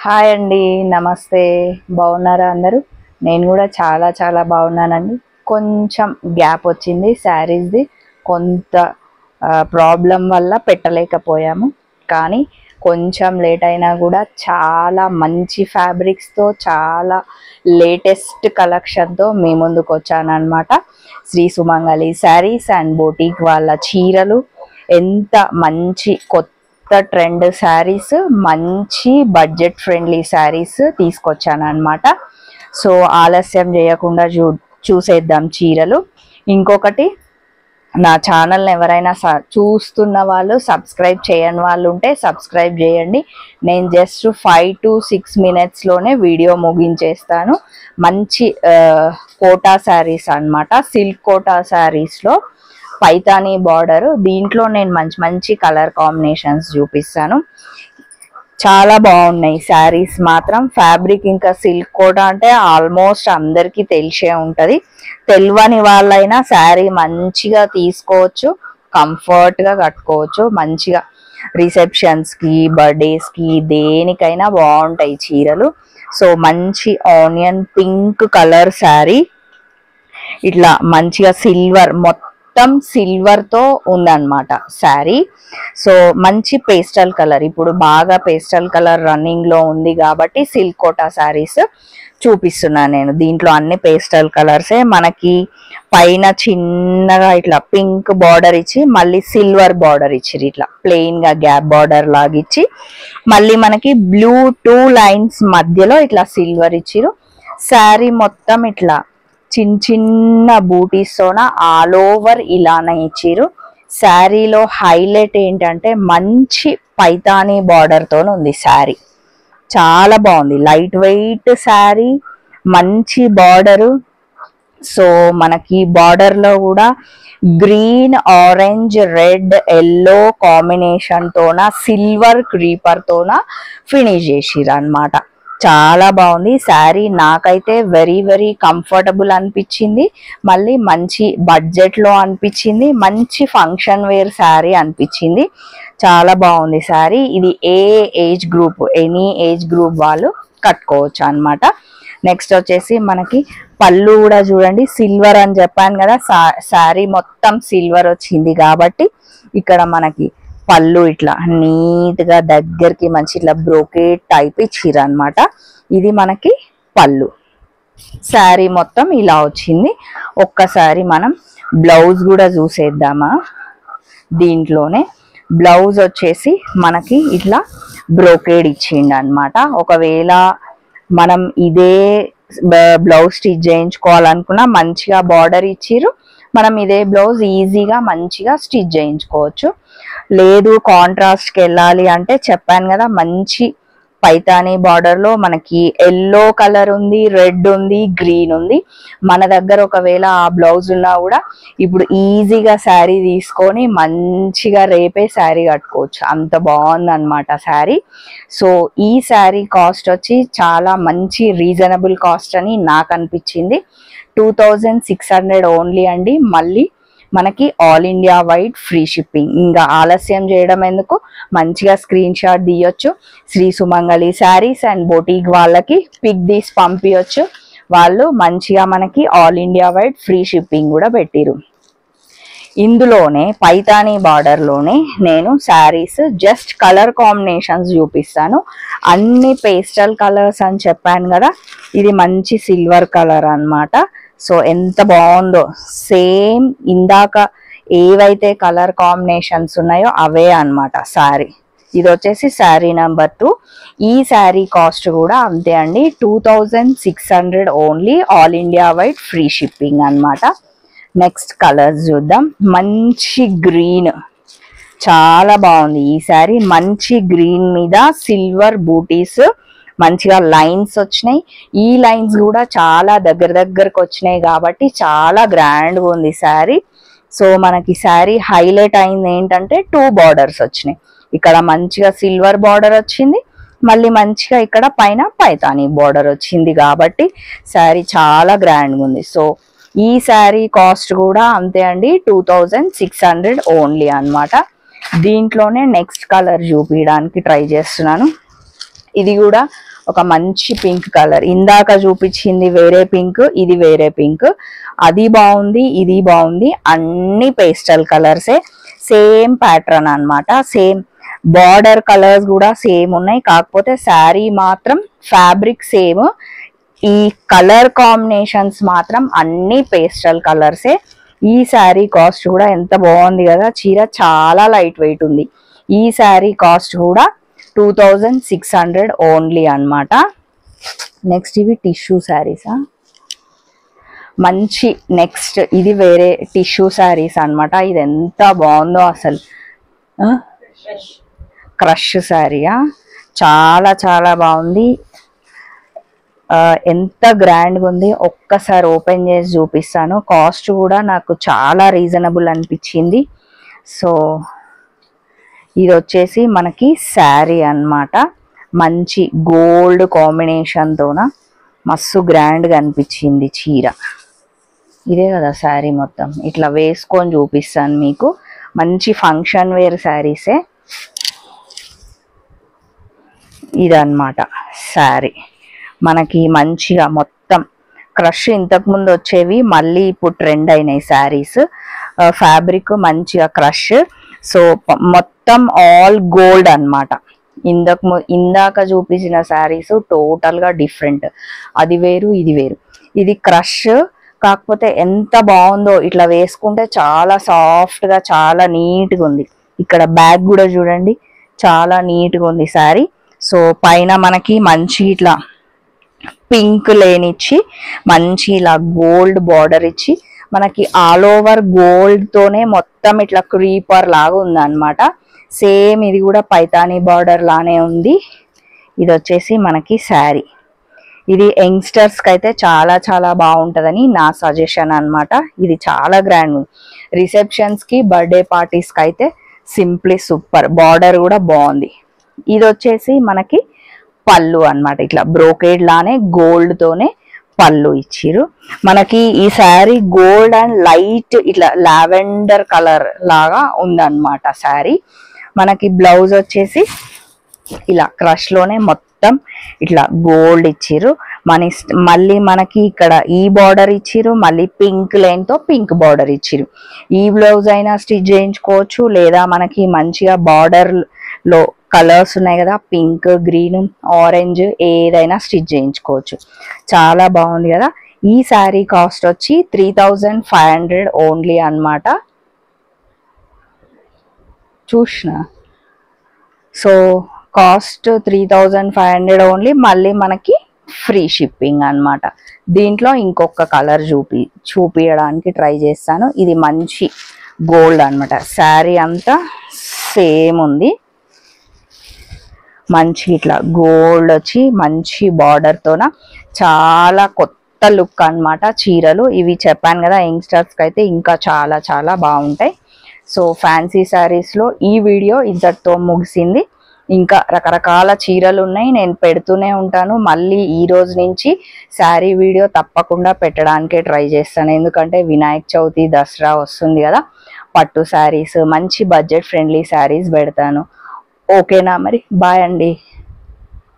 Hi అండి, నమస్తే. బాగున్నారా అందరూ? నేను కూడా చాలా బాగున్నానండి. కొంచెం గ్యాప్ వచ్చింది శారీస్ది, కొంత ప్రాబ్లం వల్ల పెట్టలేకపోయాము. కానీ కొంచెం లేట్ అయినా కూడా చాలా మంచి ఫ్యాబ్రిక్స్తో, చాలా లేటెస్ట్ కలెక్షన్తో మీ ముందుకు వచ్చానమాట. శ్రీ సుమంగళి శారీస్ అండ్ బోటిక్ వాళ్ళ చీరలు ఎంత మంచి కొత్త ట్రెండ్ శారీస్, మంచి బడ్జెట్ ఫ్రెండ్లీ శారీస్ తీసుకొచ్చాను అనమాట. సో ఆలస్యం చేయకుండా చూసేద్దాం చీరలు. ఇంకొకటి, నా ఛానల్ని ఎవరైనా చూస్తున్న వాళ్ళు, సబ్స్క్రైబ్ చేయని వాళ్ళు ఉంటే సబ్స్క్రైబ్ చేయండి. నేను జస్ట్ 5 to 6 minutesలోనే వీడియో ముగించేస్తాను. మంచి కోటా శారీస్ అన్నమాట. సిల్క్ కోటా శారీస్లో పైతానీ బార్డర్, దీంట్లో నేను మంచి కలర్ కాంబినేషన్స్ చూపిస్తాను. చాలా బాగున్నాయి శారీస్ మాత్రం. ఫ్యాబ్రిక్ ఇంకా సిల్క్ కోటా అంటే ఆల్మోస్ట్ అందరికీ తెలిసే ఉంటుంది. తెలియని వాళ్ళైనా శారీ మంచిగా తీసుకోవచ్చు, కంఫర్ట్గా కట్టుకోవచ్చు. మంచిగా రిసెప్షన్స్కి, బర్త్డేస్కి, దేనికైనా బాగుంటాయి చీరలు. సో మంచి ఆనియన్ పింక్ కలర్ శారీ, ఇట్లా మంచిగా సిల్వర్, మొత్తం సిల్వర్తో ఉందన్నమాట శారీ. సో మంచి పేస్టల్ కలర్, ఇప్పుడు బాగా పేస్టల్ కలర్ రన్నింగ్లో ఉంది కాబట్టి సిల్క్ కోటా శారీస్ చూపిస్తున్నాను నేను. దీంట్లో అన్ని పేస్టల్ కలర్సే. మనకి పైన చిన్నగా ఇట్లా పింక్ బార్డర్ ఇచ్చి, మళ్ళీ సిల్వర్ బార్డర్ ఇచ్చిరు, ఇట్లా ప్లెయిన్గా గ్యాప్ బార్డర్ లాగిచ్చి, మళ్ళీ మనకి బ్లూ 2 లైన్స్ మధ్యలో ఇట్లా సిల్వర్ ఇచ్చిరు. శారీ మొత్తం ఇట్లా చిన్న బూటీస్తోన ఆల్ ఓవర్ ఇలానే ఇచ్చిరు. శారీలో హైలైట్ ఏంటంటే మంచి పైతానీ బార్డర్తో ఉంది శారీ. చాలా బాగుంది, లైట్ వెయిట్ శారీ, మంచి బార్డరు. సో మనకి బార్డర్లో కూడా గ్రీన్, ఆరెంజ్, రెడ్, ఎల్లో కాంబినేషన్తోన సిల్వర్ క్రీపర్తోన ఫినిష్ చేసిరు అన్నమాట. చాలా బాగుంది శారీ. నాకైతే వెరీ కంఫర్టబుల్ అనిపించింది. మళ్ళీ మంచి బడ్జెట్లో అనిపించింది. మంచి ఫంక్షన్ వేర్ శారీ అనిపించింది. చాలా బాగుంది శారీ. ఇది ఏ age group, any age group వాళ్ళు కట్టుకోవచ్చు అన్నమాట. నెక్స్ట్ వచ్చేసి మనకి పళ్ళు కూడా చూడండి, సిల్వర్ అని చెప్పాను కదా, శారీ మొత్తం సిల్వర్ వచ్చింది కాబట్టి ఇక్కడ మనకి పళ్ళు ఇట్లా నీట్గా దగ్గరికి మంచి ఇట్లా బ్రోకేట్ టైప్ ఇచ్చిరు అనమాట. ఇది మనకి పళ్ళు. శారీ మొత్తం ఇలా వచ్చింది. ఒక్కసారి మనం బ్లౌజ్ కూడా చూసేద్దామా. దీంట్లోనే బ్లౌజ్ వచ్చేసి మనకి ఇట్లా బ్రోకేడ్ ఇచ్చిండు అనమాట. ఒకవేళ మనం ఇదే బ్లౌజ్ స్టిచ్ చేయించుకోవాలనుకున్నా మంచిగా బార్డర్ ఇచ్చిరు, మనం ఇదే బ్లౌజ్ ఈజీగా మంచిగా స్టిచ్ చేయించుకోవచ్చు. లేదు కాంట్రాస్ట్కి వెళ్ళాలి అంటే చెప్పాను కదా, మంచి పైతానీ బార్డర్లో మనకి ఎల్లో కలర్ ఉంది, రెడ్ ఉంది, గ్రీన్ ఉంది. మన దగ్గర ఒకవేళ ఆ బ్లౌజ్ ఉన్నా కూడా ఇప్పుడు ఈజీగా శారీ తీసుకొని మంచిగా రేపే శారీ కట్టుకోవచ్చు, అంత బాగుంది అనమాట శారీ. సో ఈ శారీ కాస్ట్ వచ్చి చాలా మంచి రీజనబుల్ కాస్ట్ అని నాకు అనిపించింది. 2600 ఓన్లీ అండి. మళ్ళీ మనకి all India wide free shipping. ఇంకా ఆలస్యం చేయడం ఎందుకు, మంచిగా స్క్రీన్ షాట్ తీయొచ్చు. శ్రీ సుమంగళి శారీస్ అండ్ బొటీక్ వాళ్ళకి పిక్ తీసి పంపించవచ్చు. వాళ్ళు మంచిగా మనకి all India wide free shipping కూడా పెట్టిరు. ఇందులోనే పైతానీ బార్డర్లోనే నేను శారీస్ జస్ట్ కలర్ కాంబినేషన్స్ చూపిస్తాను. అన్ని పేస్టల్ కలర్స్ అని చెప్పాను కదా, ఇది మంచి సిల్వర్ కలర్ అన్నమాట. సో ఎంత బాగుందో, సేమ్ ఇందాక ఏవైతే కలర్ కాంబినేషన్స్ ఉన్నాయో అవే అన్నమాట శారీ. ఇది వచ్చేసి శారీ నెంబర్ 2. ఈ శారీ కాస్ట్ కూడా అంతే అండి, 2600 only, all India wide free shipping అన్నమాట. నెక్స్ట్ కలర్స్ చూద్దాం. మంచి గ్రీన్, చాలా బాగుంది ఈ శారీ. మంచి గ్రీన్ మీద సిల్వర్ బూటీస్, మంచిగా లైన్స్ వచ్చినాయి. ఈ లైన్స్ కూడా చాలా దగ్గరకు వచ్చినాయి కాబట్టి చాలా గ్రాండ్గా ఉంది శారీ. సో మనకి శారీ హైలైట్ అయింది ఏంటంటే 2 బార్డర్స్ వచ్చినాయి. ఇక్కడ మంచిగా సిల్వర్ బార్డర్ వచ్చింది, మళ్ళీ మంచిగా ఇక్కడ పైన పైతానీ బార్డర్ వచ్చింది కాబట్టి శారీ చాలా గ్రాండ్గా ఉంది. సో ఈ శారీ కాస్ట్ కూడా అంతే అండి, 2600 ఓన్లీ అన్నమాట. దీంట్లోనే నెక్స్ట్ కలర్ చూపించడానికి ట్రై చేస్తున్నాను. ఇది కూడా ఒక మంచి పింక్ కలర్. ఇందాక చూపించింది వేరే పింక్, ఇది వేరే పింక్. అది బాగుంది, ఇది బాగుంది. అన్ని పేస్టల్ కలర్సే, సేమ్ ప్యాటర్న్ అన్నమాట. సేమ్ బార్డర్ కలర్స్ కూడా సేమ్ ఉన్నాయి, కాకపోతే శారీ మాత్రం ఫ్యాబ్రిక్ సేమ్. ఈ కలర్ కాంబినేషన్స్ మాత్రం అన్ని పేస్టల్ కలర్సే. ఈ శారీ కాస్ట్ కూడా ఎంత బాగుంది కదా, చీర చాలా లైట్ వెయిట్ ఉంది. ఈ శారీ కాస్ట్ కూడా 2600 ఓన్లీ అన్నమాట. నెక్స్ట్ ఇవి టిష్యూ శారీసా, మంచి నెక్స్ట్ ఇది వేరే టిష్యూ శారీస్ అన్నమాట. ఇది ఎంత బాగుందో అసలు, క్రష్ శారీయా, చాలా చాలా బాగుంది. ఎంత గ్రాండ్గా ఉంది, ఒక్కసారి ఓపెన్ చేసి చూపిస్తాను. కాస్ట్ కూడా నాకు చాలా రీజనబుల్ అనిపించింది. సో ఇది వచ్చేసి మనకి శారీ అన్నమాట. మంచి గోల్డ్ కాంబినేషన్తోన మస్తు గ్రాండ్గా అనిపించింది చీర. ఇదే కదా శారీ మొత్తం, ఇట్లా వేసుకొని చూపిస్తాను మీకు. మంచి ఫంక్షన్ వేర్ శారీసే ఇదన్నమాట శారీ. మనకి మంచిగా మొత్తం క్రష్ ఇంతకుముందు వచ్చేవి మళ్ళీ ఇప్పుడు ట్రెండ్ అయినాయి శారీస్. ఫ్యాబ్రిక్ మంచిగా క్రష్. సో మొత్తం ఆల్ గోల్డ్ అన్నమాట. ఇందాక చూపించిన శారీస్ టోటల్గా డిఫరెంట్, అది వేరు ఇది వేరు. ఇది క్రష్, కాకపోతే ఎంత బాగుందో, ఇట్లా వేసుకుంటే చాలా సాఫ్ట్గా చాలా నీట్గా ఉంది. ఇక్కడ బ్యాగ్ కూడా చూడండి, చాలా నీట్గా ఉంది శారీ. సో పైన మనకి మంచి ఇట్లా పింక్ లేనిచ్చి మంచి ఇలా గోల్డ్ బార్డర్ ఇచ్చి మనకి ఆల్ ఓవర్ గోల్డ్ తోనే మొత్తం ఇట్లా క్రీపర్ లాగా ఉంది అన్నమాట. సేమ్ ఇది కూడా పైతానీ బార్డర్ లానే ఉంది. ఇది వచ్చేసి మనకి శారీ. ఇది యంగ్స్టర్స్ కి అయితే చాలా చాలా బాగుంటుందని నా సజెషన్ అన్నమాట. ఇది చాలా గ్రాండ్ ఉంది. రిసెప్షన్స్ కి, బర్త్డే పార్టీస్ కి అయితే సింప్లీ సూపర్. బార్డర్ కూడా బాగుంది. ఇది వచ్చేసి మనకి పళ్ళు అన్నమాట. ఇట్లా బ్రోకేడ్ లానే గోల్డ్ తోనే పళ్ళు ఇచ్చిరు మనకి. ఈ శారీ గోల్డ్ అండ్ లైట్ ఇట్లా లావెండర్ కలర్ లాగా ఉందన్నమాట శారీ. మనకి బ్లౌజ్ వచ్చేసి ఇలా క్రష్ లోనే మొత్తం ఇట్లా గోల్డ్ ఇచ్చిరు. మళ్ళీ మనకి ఇక్కడ ఈ బార్డర్ ఇచ్చిరు, మళ్ళీ పింక్ లైన్ తో పింక్ బార్డర్ ఇచ్చిరు. ఈ బ్లౌజ్ అయినా స్టిచ్ చేయించుకోవచ్చు, లేదా మనకి మంచిగా బార్డర్ లో కలర్స్ ఉన్నాయి కదా, పింక్, గ్రీన్, ఆరెంజ్, ఏదైనా స్టిచ్ చేయించుకోవచ్చు. చాలా బాగుంది కదా. ఈ శారీ కాస్ట్ వచ్చి 3500 ఓన్లీ అన్నమాట. చూసిన సో కాస్ట్ 3500 ఓన్లీ. మళ్ళీ మనకి ఫ్రీ షిప్పింగ్ అన్నమాట. దీంట్లో ఇంకొక కలర్ చూపించడానికి ట్రై చేస్తాను. ఇది మంచి గోల్డ్ అన్నమాట. శారీ అంతా సేమ్ ఉంది, మంచి ఇట్లా గోల్డ్ వచ్చి మంచి బార్డర్ తోన చాలా కొత్త లుక్ అన్నమాట చీరలు. ఇవి చెప్పాను కదా, యంగ్స్టర్స్ కి అయితే ఇంకా చాలా చాలా బాగుంటాయి. సో ఫ్యాన్సీ శారీస్ లో ఈ వీడియో ఇంతటితో ముగిసింది. ఇంకా రకరకాల చీరలు ఉన్నాయి, నేను పెడుతూనే ఉంటాను. మళ్ళీ ఈ రోజు నుంచి శారీ వీడియో తప్పకుండా పెట్టడానికే ట్రై చేస్తాను, ఎందుకంటే వినాయక చవితి, దసరా వస్తుంది కదా. పట్టు శారీస్, మంచి బడ్జెట్ ఫ్రెండ్లీ శారీస్ పెడతాను. ఓకేనా మరి, బాయ్ అండి.